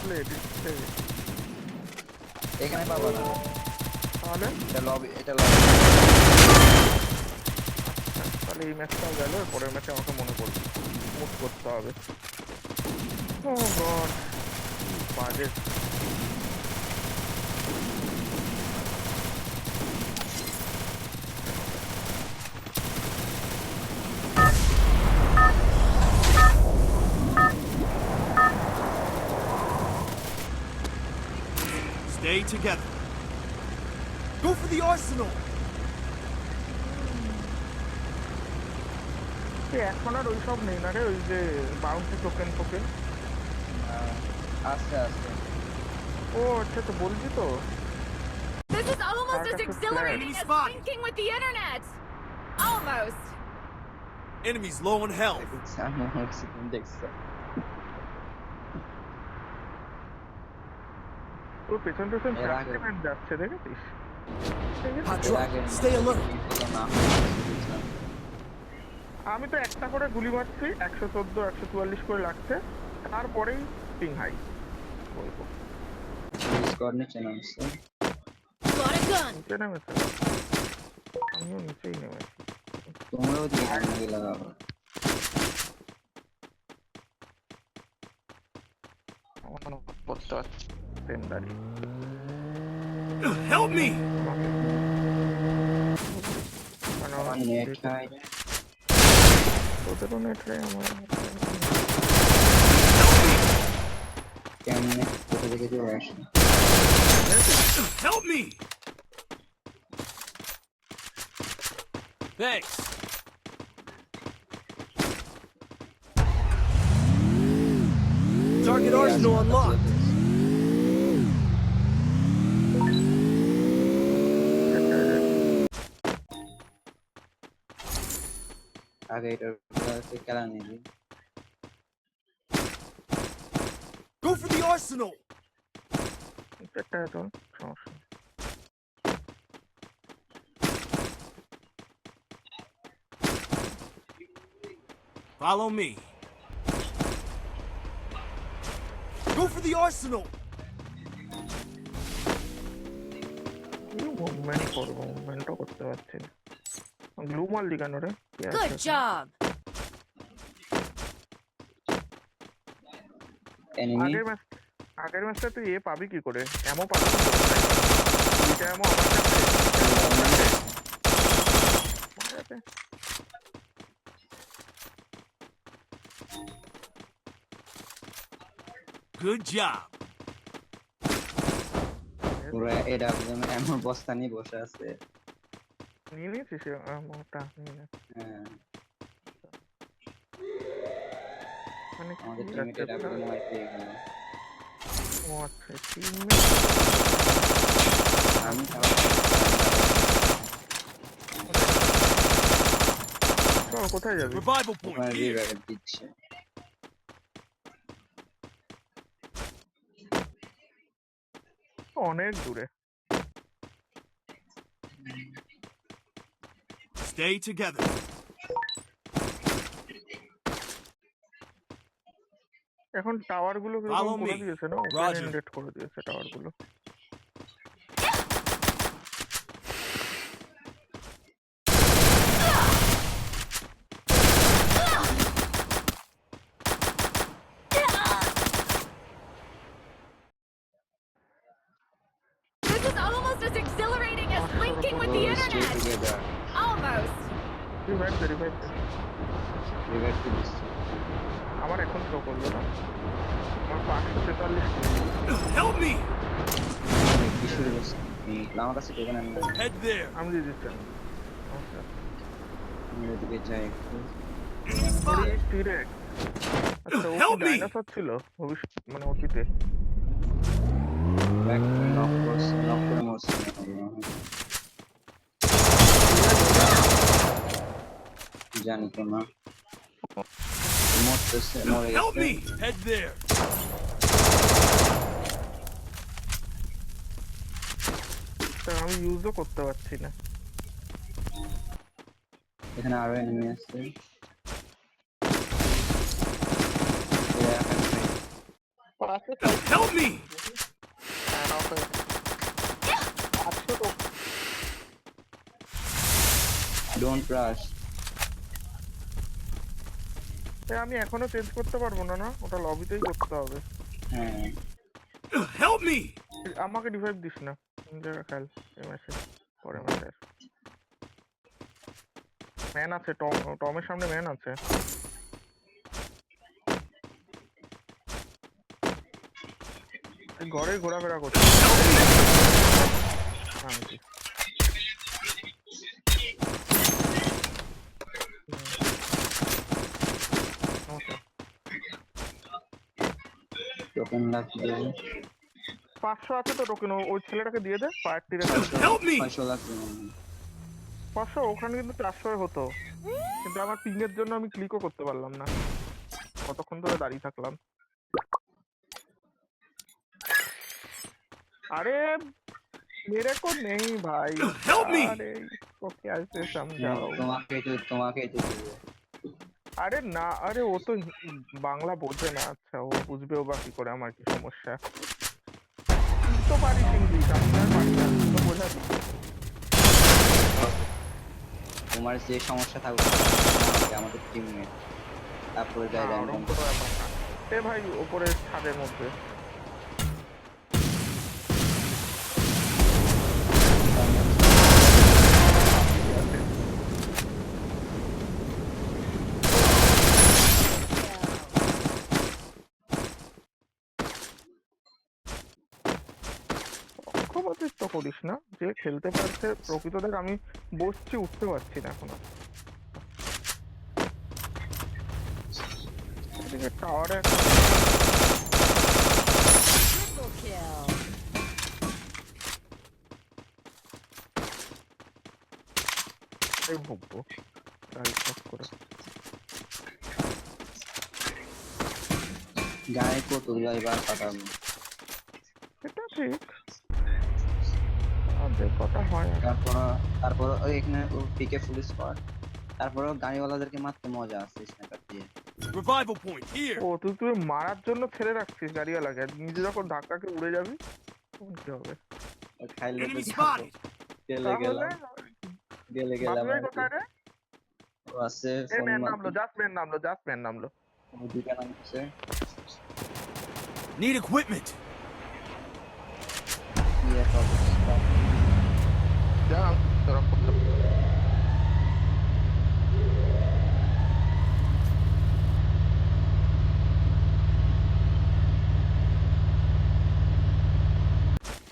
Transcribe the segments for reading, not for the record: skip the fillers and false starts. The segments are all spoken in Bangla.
আসলে দিচ্ছে এখানে পাবো না তাহলে এটা লবি এটা লবি তাহলে এই ম্যাচটাও গেল পরের ম্যাচে আমাকে মনে করবি মুভ করতে হবে ও গড বাজে Stay together. Go for the arsenal. এখন আর ওইসব নেই না রে ওই যে বাউন্সি টোকেন ফোকেন আস্তে আস্তে ও আচ্ছা তো বলছি তো This is almost as exhilarating as linking with the internet! Almost! Enemies low on health. আমি হচ্ছে দেখছি তোর পেছন পেছন এর আগে। যাচ্ছে দেখেছিস Hot drop. Stay alert. আমি তো একটা করে গুলি মারছি 114 144 করে লাগছে তারপরেই পিং হাই বলবো স্কোয়াড নিচে নামছে Got a gun! নিচে নেমেছে আমিও নিচেই নেমেছি তোমরাও দিকে আগে লাগাবো আমার মনে করতে পারছি ট্রেন দাঁড়িয়ে Help me. আমার নেট খাই তোদেরও নেট রে আমার কেমনে কোথা থেকে চলে আসে Help me. Thanks. Target arsenal unlocked. আগে এটা খেলা নিবি Go for the arsenal. এটা তো সমস্যা Follow me. Go for the arsenal. Movement করবো মুভমেন্টও করতে পারছি না গ্লু মারলি কেন রে Good job! এনিমি আগের ম্যাচটা তুই এ পাবি কি করে এমন পাবি কি করে এটা এমন আমার কাছে Good job. পুরো এটা এমন বস্তা নিয়ে বসে আছে নিয়ে নিয়েছিস মোটা নিয়ে নে হ্যাঁ মানে আমাদের কি টিমমেটের আছে আপনি মার পেয়ে গেল ও আচ্ছা টিমমেট আমি চল কোথায় যাবি Revival point ওখানে here. রিভাইভ দিচ্ছে অনেক দূরে Stay together. এখন টাওয়ার গুলো Follow করে me. দিয়েছে না ওপেন Roger. এন্ডেড করে দিয়েছে টাওয়ার গুলো This is almost as exhilarating as linking with the internet! Almost! Revive revive তো দিচ্ছে আমার এখন শো করলো না আমার 543 Help me. কিশোর আমার কাছে টোকেন আনবে Head there. আমি দিয়ে দিচ্ছি আচ্ছা আমি ওদিকে যাই একটু Enemy spotted. ডিরেক্ট আচ্ছা ও Help me. ডাইনোসর ছিল ভবিষ্যৎ মানে অতীতে ব্যাক নক করে মরছে জানি তো না মরতেছে মরে Help গেছে me. Head there. তা আমি ইউজও করতে পারছি না এখানে আরো এনিমি আছে আছে Help me! হ্যাঁ knock হয়ে আছে তো ডোন্ট রাশ। আমি এখনো চেঞ্জ করতে পারবো না না ওটা লবিতেই করতে হবে হ্যাঁ Help me! আমাকে রিভাইভ দিস না কোন জায়গা খেল এই ম্যাচে পরে ম্যাচে ম্যান আছে টমের সামনে ম্যান আছে এই ঘরে ঘোরাফেরা করছে শান্তি নমস্কার টোকেন লাগবে। 500 আছে তো টোকেন ওই ছেলেটাকে দিয়ে দে ফায়ার টিরে Help me! 500 লাগবে মনে হয়। 500 ওখানে কিন্তু 400 হতো কিন্তু আমার পিং এর জন্য আমি ক্লিকও করতে পারলাম না কতক্ষণ ধরে দাঁড়িয়ে থাকলাম अरे मेरे को नहीं भाई Help me! अरे इसको कैसे समझाओ তোমাকে তো দিবে। अरे ना अरे वो तो বাংলা বোঝে না আচ্ছা ও বুঝবেও বা কি করে আমার কি সমস্যা তুই তো পারিস ইংলিশ আমি আর পারি না তুই তো বোঝাবি তোমার যে সমস্যা থাকবে আমাদের টিমমেট তারপরে না যাই ওরকম কোনো ব্যাপার না এ ভাই ওপরে ছাদের মধ্যে পক্ষপাতিত্ব করিস না যে খেলতে পারছে প্রকৃত দেখ আমি বসছি উঠতে পারছি না এখনো এদিকে টাওয়ারে Triple kill. ভুগবো গাড়ি টপ করে গায়ে কত এবার পাঠাবো। এটা ঠিক আর যে কথা হয় আর। তারপর ওই এখানে পিকে ফুল স্কোয়াড তারপর গাড়িওয়ালাদেরকে মারতে মজা আছে স্নাইপার দিয়ে। Revival point here! ও তুই মারার জন্য ছেড়ে রাখছিস গাড়িওয়ালাকে আর নিজে যখন ধাক্কাকে উড়ে যাবি তখন কি হবে ও খাইলে তো Enemy যাবো। spotted! গেলে তাহলে গেলাম বাবুই আর কি। কোথায় রে ও আছে এই ফোন ম্যান নামলো জাস্ট ম্যান নামলো দুইটা নামছে। Need equipment! কি একটা অবস্থা। যা তোরা করতে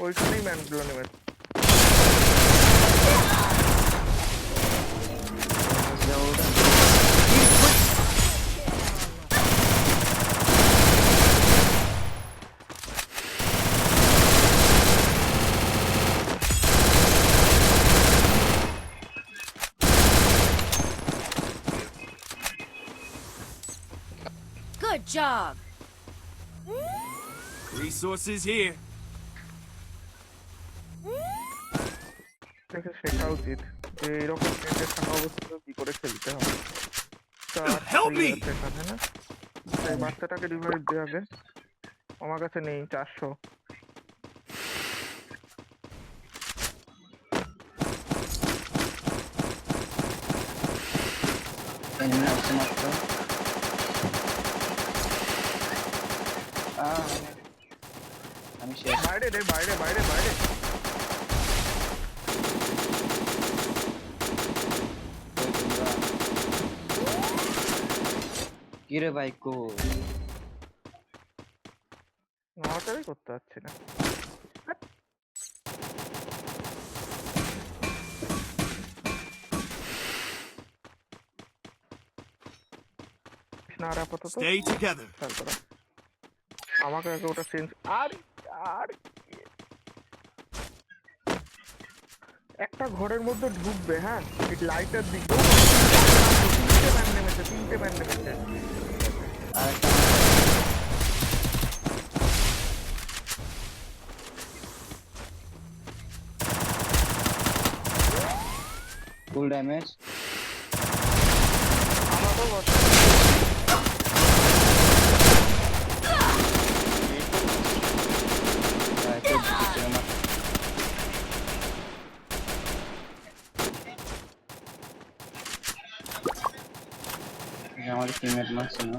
ওইখানেই ম্যানগুলো নেমে Good job. Resources here. দেখে শেখা উচিত যে এরকম নেটে থাকা অবস্থায় কি করে খেলতে হবে Help me! এখানে না এই বাচ্চাটাকে রিভাইভ দিয়ে আগে আমার কাছে নেই 400 এনিমি আসছে মাত্র। আমি শেষ। বাইরে রে বাইরে বাইরে বাইরে কিরে ভাই কো নড়াচড়াই করতে পারছি না না আর আপাতত Stay together. খেয়াল করা আমাকে আগে ওটা চেঞ্জ আর আর একটা ঘরের মধ্যে ঢুকবে হ্যাঁ এই লাইটের দিক দিয়ে তিনটে ম্যান নেমেছে আরেকটা ফুল ড্যামেজ। আমাকেও বসে টিমমেট মারছে না।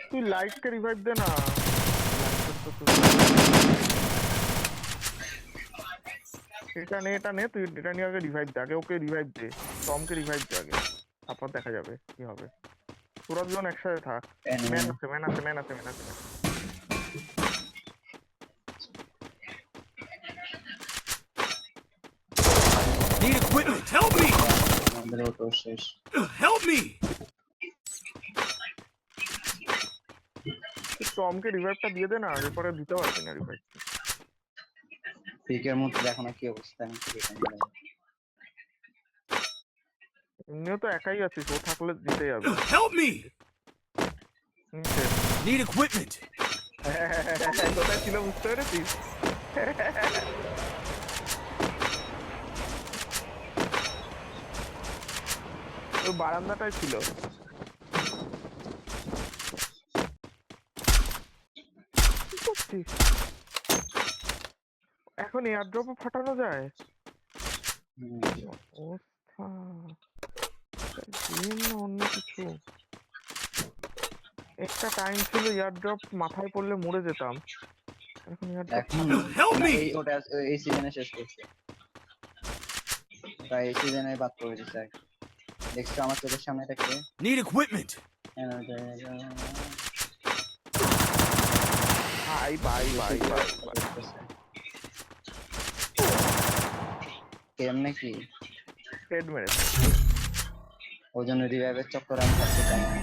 তুই লাইটকে রিভাইভ দে না। এটা নে তুই এটা নিয়ে আগে রিভাইভ দে, আগে ওকে রিভাইভ দে, টমকে রিভাইভ দে আগে, তারপর দেখা যাবে কি হবে। তোরা দুজন একসাথে থাক। ম্যান আছে ম্যান আছে ম্যান আছে ম্যান আছে man. Need equipment. Help me. আমাদের অটো শেষ। Help me. টমকে রিভাইভটা দিয়ে দে না, এরপরে দিতে পারবি না রিভাইভ। পিকের মধ্যে দেখো না কি অবস্থা এখন থেকে এখানে। এমনিও তো একাই আছিস, ও থাকলে দিতে যাবে। Help me. নিচে। Need equipment. কোথায় ছিল বুঝতে পেরেছিস? ওই বারান্দাটাই ছিল। কি করছিস? এখন এয়ারড্রপও ফাটানো যায়? অবস্থা গেম না অন্য কিছু। একটা টাইম ছিল এয়ারড্রপ মাথায় পড়লে মরে যেতাম, এখন এয়ারড্রপ এখন Help me. এই ওটা এই সিজনে শেষ করছে। ওটা এই সিজনে বাদ করে দিছে। দেখছো আমার চোখের সামনে এটা কে? Need equipment. ভাই ভাই ভাই ভাই ভাই। কেমনে কি হেড মেরেছে। ওই জন্য রিভাইভের চক্করে আমি থাকতে চাই না।